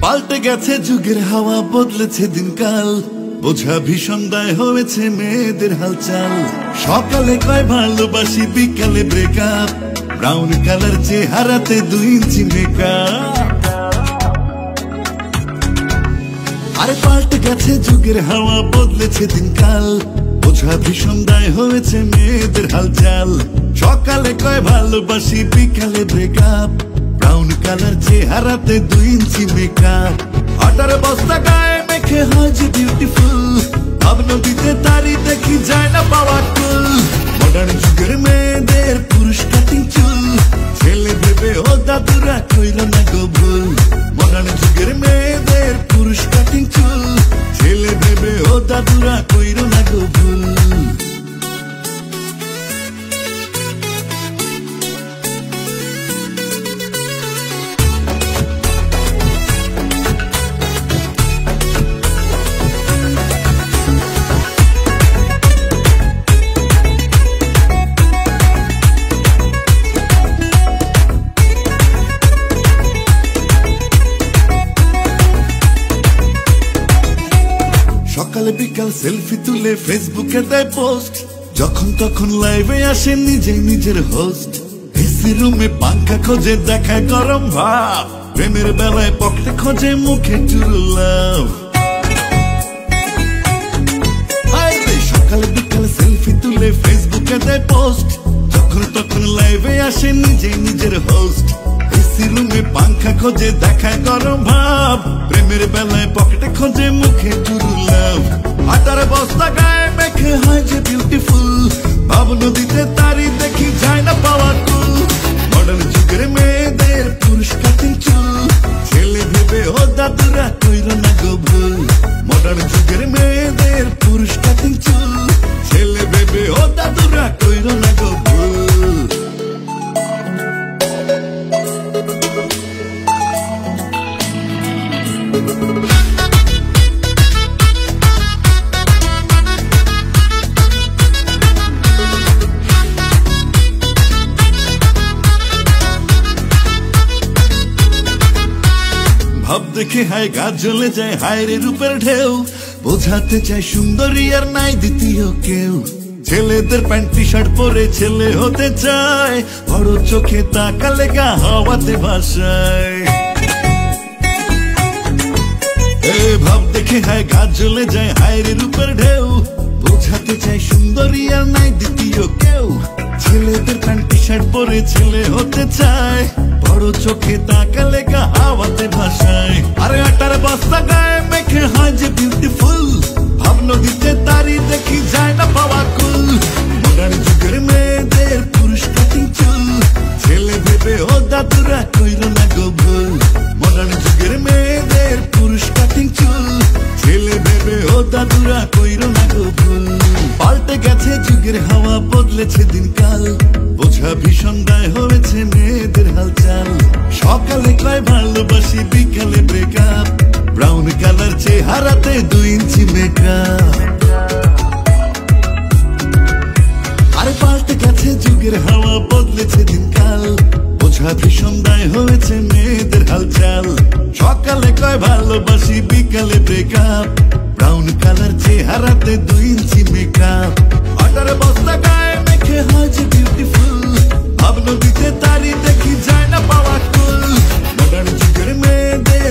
পাল্টে গেছে যুগের হাওয়া, বদলেছে দিনকাল, বোঝা ভীষণ দায় হয়েছে মেয়েদের হালচাল। সকালে কয় ভালোবাসি, বিকালে ব্রেকআপ, ব্রাউন কালার চেহারাতে 2 ইঞ্চি মেকআপ। আরে পাল্টে গেছে যুগের হাওয়া, বদলেছে দিনকাল, বোঝা ভীষণ দায় হয়েছে মেয়েদের হালচাল। সকালে কয় ভালোবাসি, বিকালে ব্রেকআপ, ব্রাউন কালার চেহারাতে 2 ইঞ্চি মেকআপ। আটার বস্তা গায়ে মেখে হয় যে বিউটিফুল, ভাব নদীতে তারি দেখি যায় না পাওয়া কুল। মডার্ন যুগের মেয়েদের পুরুষ কাটিং চুল, ছেলে ভেবে ও দাদুরা কইল না গো ভুল। মডার্ন যুগের মেয়েদের পুরুষ কাটিং চুল, ছেলে ভেবে ও দাদুরা কইল না গো ভুল। সকালে বিকাল সেলফি তুলে ফেসবুকে দেয় পোস্ট, যখন তখন লাইভে আসে নিজে নিজের হোস্ট। এসি রুমে পাঙ্খা খোঁজে, দেখায় গরম ভাব, প্রেমের বেলায় পকেটে খোঁজে, মুখে টুরু লাভ। সকালে বিকাল সেলফি তুলে ফেসবুকে দেয় পোস্ট, যখন তখন লাইভে আসে নিজে নিজের হোস্ট। এসি রুমে পাঙ্খা খোঁজে, দেখায় গরম ভাব, প্রেমের বেলায় পকেটে খোঁজে, মুখে টুরু লাভ। আটার বস্তা গায়ে মেখে হয় যে বিউটিফুল, ভাব নদীতে তারি দেখি যায় না পাওয়া কুল। মডার্ন যুগের মেয়েদের পুরুষ কাটিং চুল, ছেলে ভেবে ও দাদুরা কইল না গো ভুল। মডার্ন যুগের মেয়েদের পুরুষ কাটিং চুল, ছেলে ভেবে ও দাদুরা কইল না গো ভুল। ভাব দেখে হায় গা জ্বলে যায়, হায় রে রূপের ঢেউ, বোঝাতে চায় সুন্দরী আর নাই দ্বিতীয় কেউ। ছেলেদের প্যান্ট টি শার্ট পরে ছেলে হতে চায়, বড় চোখে তাকালে গা হাওয়াতে ভাসায়। ভাব দেখে হায় গা জ্বলে যায়, হায় রে রূপের ঢেউ, বোঝাতে চায় সুন্দরী আর নাই দ্বিতীয় কেউ। ছেলেদের প্যান্ট টি শার্ট পরে ছেলে হতে চায়, বড় চোখে তাকালে গা হাওয়াতে ভাসায়। আরে আটার বস্তা গায়ে মেখে হয় যে বিউটিফুল, ভাব নদীতে তারি দেখি যায় না পাওয়া কুল। মডার্ন যুগের মেয়েদের পুরুষ কাটিং চুল, ছেলে ভেবে ও দাদুরা কইল না গো ভুল। মডার্ন যুগের মেয়েদের পুরুষ কাটিং চুল, ছেলে ভেবে ও দাদুরা কইল না গো ভুল। পাল্টে গেছে যুগের হাওয়া, বদলেছে দিনকাল, বোঝা ভীষণ দায় হয়েছে মেয়েদের হালচাল। সকালে কয় ভালোবাসি, বিকালে ব্রেকআপ, ব্রাউন কালার চেহারাতে 2 ইঞ্চি মেকআপ। আরে পাল্টে গেছে যুগের হাওয়া, বদলেছে দিনকাল, বোঝা ভীষণ দায় হয়েছে মেয়েদের হালচাল। সকালে কয় ভালোবাসি, বিকালে ব্রেকআপ, ব্রাউন কালার চেহারাতে 2 ইঞ্চি মেকআপ। আটার বস্তা গায়ে মেখে হয় যে বিউটিফুল, ভাব নদীতে তারি দেখি যায় না পাওয়া কুল। মডার্ন যুগের মেয়েদের